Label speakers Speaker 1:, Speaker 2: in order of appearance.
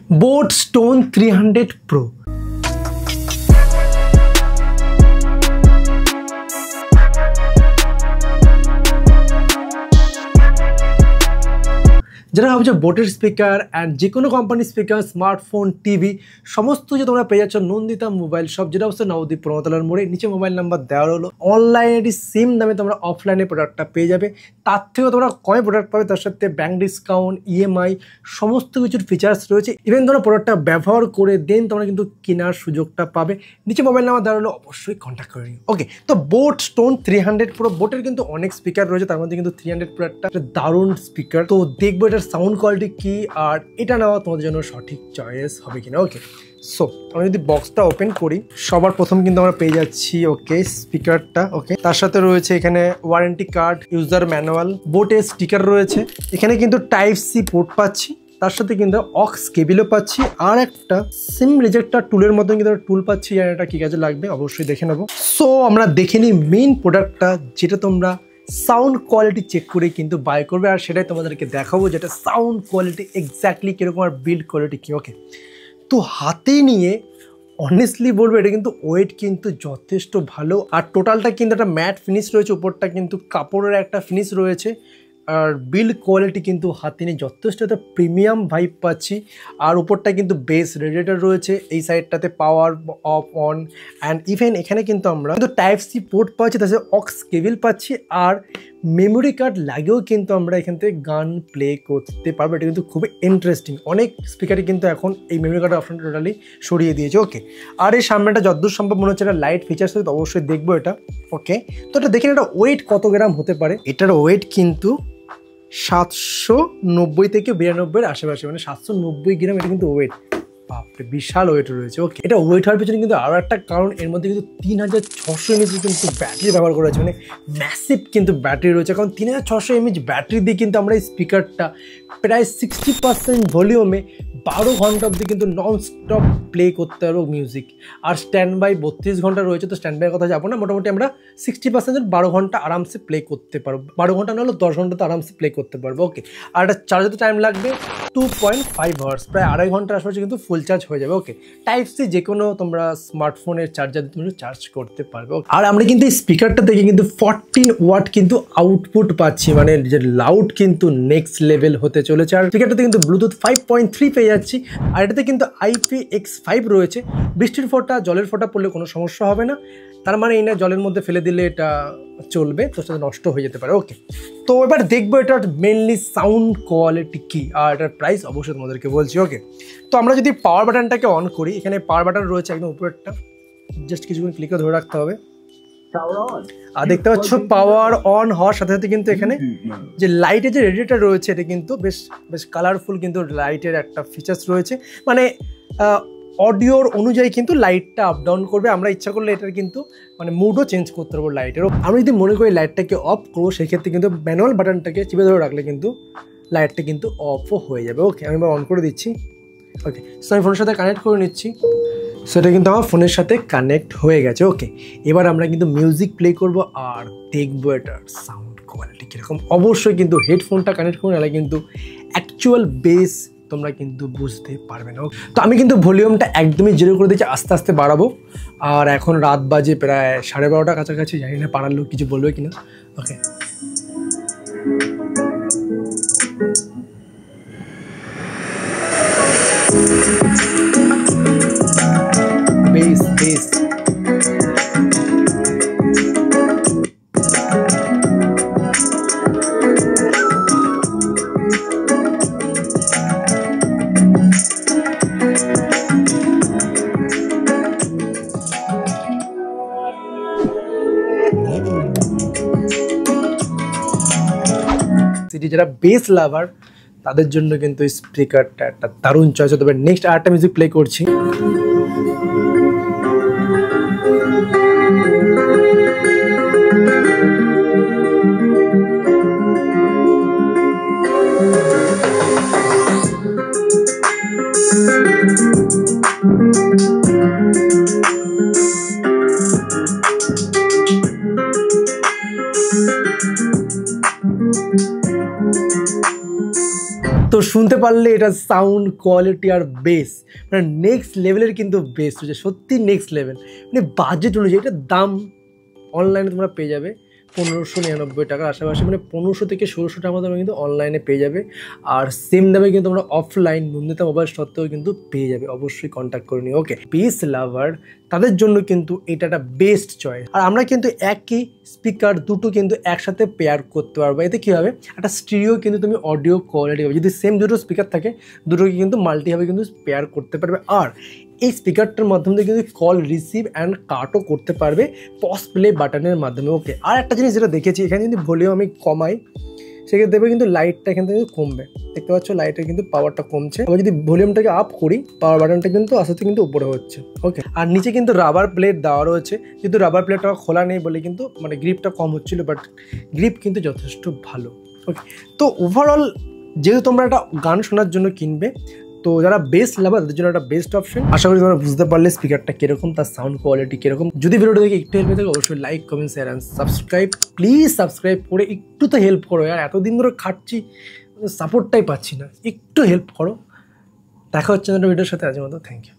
Speaker 1: Boat Stone 300 Pro। যারা ভাবছো বোটের স্পিকার অ্যান্ড যে কোনো কোম্পানির স্পিকার, স্মার্টফোন, টিভি সমস্ত যে তোমরা পেয়ে যাচ্ছ নন্দিতা মোবাইল শপ, যেটা অবশ্যই নবদ্বীপ প্রমতলার মোড়ে, নিচে মোবাইল নাম্বার দেওয়া হলো। অনলাইনে সেম দামে তোমরা অফলাইনে প্রোডাক্টটা পেয়ে যাবে, তার থেকেও তোমরা কমে প্রোডাক্ট পাবে, তার সাথে ব্যাঙ্ক ডিসকাউন্ট, ইএমআই সমস্ত কিছুর ফিচার্স রয়েছে। ইভেন তোমরা প্রোডাক্টটা ব্যবহার করে দেন তোমরা কিন্তু কেনার সুযোগটা পাবে। নিচে মোবাইল নাম্বার দেওয়া হলো, অবশ্যই কন্ট্যাক্ট করে নিও। ওকে, তো বোট স্টোন 300 Pro, বোটের কিন্তু অনেক স্পিকার রয়েছে, তার মধ্যে কিন্তু 300 Pro একটা দারুণ স্পিকার। তো দেখবো এটার সাউন্ড কোয়ালিটি কি, আর এটা নেওয়া তোমাদের জন্য সঠিক চয়েস হবে কিনা। ওকে, সো আমরা যদি বক্সটা ওপেন করি, সবার প্রথম কিন্তু আমরা পেয়ে যাচ্ছি ওকে স্পিকারটা। ওকে, তার সাথে রয়েছে এখানে ওয়ারেন্টি কার্ড, ইউজার ম্যানুয়াল, বোটের স্টিকার রয়েছে। এখানে কিন্তু টাইপ সি পোর্ট পাচ্ছি, তার সাথে কিন্তু অক্স কেবিলও পাচ্ছি, আর একটা সিম রিজেক্টার টুলের মতন কিন্তু টুল পাচ্ছি। আর এটা কি কাজে লাগবে অবশ্যই দেখে নেবো। সো আমরা দেখে নিই মেইন প্রোডাক্টটা, যেটা তোমরা সাউন্ড কোয়ালিটি চেক করে কিন্তু বাই করবে, আর সেটাই তোমাদেরকে দেখাবো যেটা সাউন্ড কোয়ালিটি এক্স্যাক্টলি কীরকম আর বিল্ড কোয়ালিটি কী। ওকে, তো হাতে নিয়ে অনেস্টলি বলবো এটা কিন্তু ওয়েট কিন্তু যথেষ্ট ভালো, আর টোটালটা কিন্তু একটা ম্যাট ফিনিশ রয়েছে, উপরটা কিন্তু কাপড়ের একটা ফিনিশ রয়েছে, আর বিল্ড কোয়ালিটি কিন্তু হাতে নিয়ে যথেষ্ট একটা প্রিমিয়াম ভাইব পাচ্ছি। আর উপরটা কিন্তু বেস রেডিয়েটার রয়েছে, এই সাইডটাতে power of on, and even এখানে কিন্তু আমরা কিন্তু টাইপ সি পোর্ট পাচ্ছি, তার সাথে অক্স কেবিল পাচ্ছি, আর মেমোরি কার্ড লাগেও কিন্তু আমরা এখান থেকে গান প্লে করতে পারবো। এটা কিন্তু খুবই ইন্টারেস্টিং। অনেক স্পিকারই কিন্তু এখন এই মেমোরি কার্ডের অপশনটা টোটালি সরিয়ে দিয়েছে। ওকে, আর এই সামনেটা যতদূর সম্ভব মনে হচ্ছে এটা লাইট ফিচার্স, তো অবশ্যই দেখবো এটা। ওকে, তো এটা দেখেন এটা ওয়েট কত গ্রাম হতে পারে। এটার ওয়েট কিন্তু 790 থেকে 92-এর আশেপাশে, মানে 790 গ্রাম এটা কিন্তু ওয়েট। বাপরে, বিশাল ওয়েট রয়েছে। ওকে, এটা ওয়েট হওয়ার পিছনে কিন্তু আরও একটা কারণ, এর মধ্যে কিন্তু 3600 mAh কিন্তু ব্যাটারি ব্যবহার করা হয়েছে, মানে ম্যাসিভ কিন্তু ব্যাটারি রয়েছে। কারণ 3600 mAh ব্যাটারি দিয়ে কিন্তু আমরা এই স্পিকারটা প্রায় 60% ভলিউমে 12 ঘন্টা অবধি কিন্তু নন স্টপ প্লে করতে পারবো মিউজিক। আর স্ট্যান্ড বাই 32 ঘন্টা রয়েছে, তো স্ট্যান্ড বাইয়ের কথা যাবো না, মোটামুটি আমরা 60% 12 ঘন্টা আরামসে প্লে করতে পারবো। 12 ঘন্টা না হলে 10 ঘন্টা তো আরামসে প্লে করতে পারবো। ওকে, আর এটা চার্জ হতে টাইম লাগবে 2.5 আওয়ার্স, প্রায় 2.5 ঘন্টার আশপাশে কিন্তু ফুল চার্জ হয়ে যাবে। ওকে, টাইপ সি যে কোনো তোমরা স্মার্টফোনের চার্জার তুমি চার্জ করতে পারবে। আর আমরা কিন্তু এই স্পিকারটা থেকে কিন্তু 14 ওয়াট কিন্তু আউটপুট পাচ্ছি, মানে যে লাউড কিন্তু নেক্সট লেভেল হতে চলেছে। আর স্পিকারটাতে কিন্তু ব্লুটুথ 5.3 পেয়ে যাচ্ছি, আর এটাতে কিন্তু IPX5 রয়েছে। বৃষ্টির ফোঁটা, জলের ফোঁটা পড়লে কোনো সমস্যা হবে না, তার মানে এই না জলের মধ্যে ফেলে দিলে এটা চলবে, তো সেটা নষ্ট হয়ে যেতে পারে। ওকে, তো এবার দেখবো এটার মেনলি সাউন্ড কোয়ালিটি কী, আর এটার প্রাইস অবশ্যই তোমাদেরকে বলছি। ওকে, তো আমরা যদি পাওয়ার বাটনটাকে অন করি, এখানে পাওয়ার বাটন রয়েছে একদম উপরেরটা, জাস্ট কিছুক্ষণ ক্লিকে ধরে রাখতে হবে। আর দেখতে পাচ্ছ পাওয়ার অন হওয়ার সাথে সাথে কিন্তু এখানে যে লাইটের যে রেডিয়েটার রয়েছে, এটা কিন্তু বেশ কালারফুল কিন্তু লাইটের একটা ফিচার্স রয়েছে, মানে অডিওর অনুযায়ী কিন্তু লাইটটা আপ ডাউন করবে। আমরা ইচ্ছা করলে এটার কিন্তু মানে মুডও চেঞ্জ করতে পারবো লাইটেরও। আমি যদি মনে করি লাইটটাকে অফ করবো, সেক্ষেত্রে কিন্তু ম্যানুয়াল বাটনটাকে চিপে ধরে রাখলে কিন্তু লাইটটা কিন্তু অফও হয়ে যাবে। ওকে, আমি এবার অন করে দিচ্ছি। ওকে, সো আমি ফোনের সাথে কানেক্ট করে নিচ্ছি, সেটা কিন্তু আমার ফোনের সাথে কানেক্ট হয়ে গেছে। ওকে, এবার আমরা কিন্তু মিউজিক প্লে করব আর দেখবো এটার সাউন্ড কোয়ালিটি কীরকম। অবশ্যই কিন্তু হেডফোনটা কানেক্ট করে নিলে কিন্তু অ্যাকচুয়াল বেস তোমরা কিন্তু বুঝতে পারবে না। তো আমি কিন্তু ভলিউমটা একদমই জিরো করে দিচ্ছি, আস্তে আস্তে বাড়াবো। আর এখন রাত বাজে প্রায় 12:30 কাছাকাছি, জানি না পাড়ার লোক কিছু বলবে কিনা। ওকে, বেস বেস যারা বেস লাভার তাদের জন্য কিন্তু স্পিকারটা একটা দারুণ চয়েস হতে পারে। নেক্সট আরেকটা মিউজিক প্লে করছি। তো শুনতে পারলে এটা সাউন্ড কোয়ালিটি আর বেস মানে নেক্সট লেভেলের কিন্তু বেস রয়েছে, সত্যি নেক্সট লেভেল। মানে বাজেট অনুযায়ী এটার দাম অনলাইনে তোমরা পেয়ে যাবে 1599 টাকার আশেপাশে, মানে 1500 থেকে 1600 টাকার মতো কিন্তু অনলাইনে পেয়ে যাবে। আর সেম দামে কিন্তু তোমরা অফলাইন নন্দিতা মোবাইল সত্ত্বেও কিন্তু পেয়ে যাবে, অবশ্যই কন্ট্যাক্ট করে নিও। ওকে, বেস লাভার তাদের জন্য কিন্তু এটা একটা বেস্ট চয়েস। আর আমরা কিন্তু একই স্পিকার দুটো কিন্তু একসাথে পেয়ার করতে পারবো। এতে কী হবে, একটা স্টিরিও কিন্তু তুমি অডিও কোয়ালিটি হবে। যদি সেম দুটো স্পিকার থাকে দুটোকে কিন্তু মাল্টিভাবে কিন্তু পেয়ার করতে পারবে। আর এই স্পিকারটার মাধ্যমে কিন্তু কল রিসিভ অ্যান্ড কাটও করতে পারবে পজ প্লে বাটনের মাধ্যমে। ওকে, আর একটা জিনিস যেটা দেখেছি, এখানে যদি ভলিউম আমি কমাই সেক্ষেত্রে দেখবে কিন্তু লাইটটা এখান থেকে কমবে, দেখতে পাচ্ছ লাইটের কিন্তু পাওয়ারটা কমছে। আবার যদি ভলিউমটাকে আপ করি পাওয়ার বাটনটা কিন্তু আস্তে আস্তে কিন্তু উপরে হচ্ছে। ওকে, আর নিচে কিন্তু রাবার প্লেট দেওয়া রয়েছে, কিন্তু রাবার প্লেটটা খোলা নেই বলে কিন্তু মানে গ্রিপটা কম হচ্ছিলো, বাট গ্রিপ কিন্তু যথেষ্ট ভালো। ওকে, তো ওভারঅল যেহেতু তোমরা একটা গান শোনার জন্য কিনবে, তো যারা বেস লাভার তাদের জন্য একটা বেস্ট অপশন। আশা করি তোমরা বুঝতে পারলে স্পিকারটা কিরকম, তার সাউন্ড কোয়ালিটি কিরকম। যদি ভিডিওটা দেখে একটু হেল্প হয়ে থাকে অবশ্যই like, comment, share and subscribe. Please subscribe করে একটু তো হেল্প করো আর, এতদিন ধরে খাটছি সাপোর্টটাই পাচ্ছি না, একটু হেল্প করো। দেখা হচ্ছে না ভিডিওর সাথে, আজকের মতো থ্যাংক ইউ।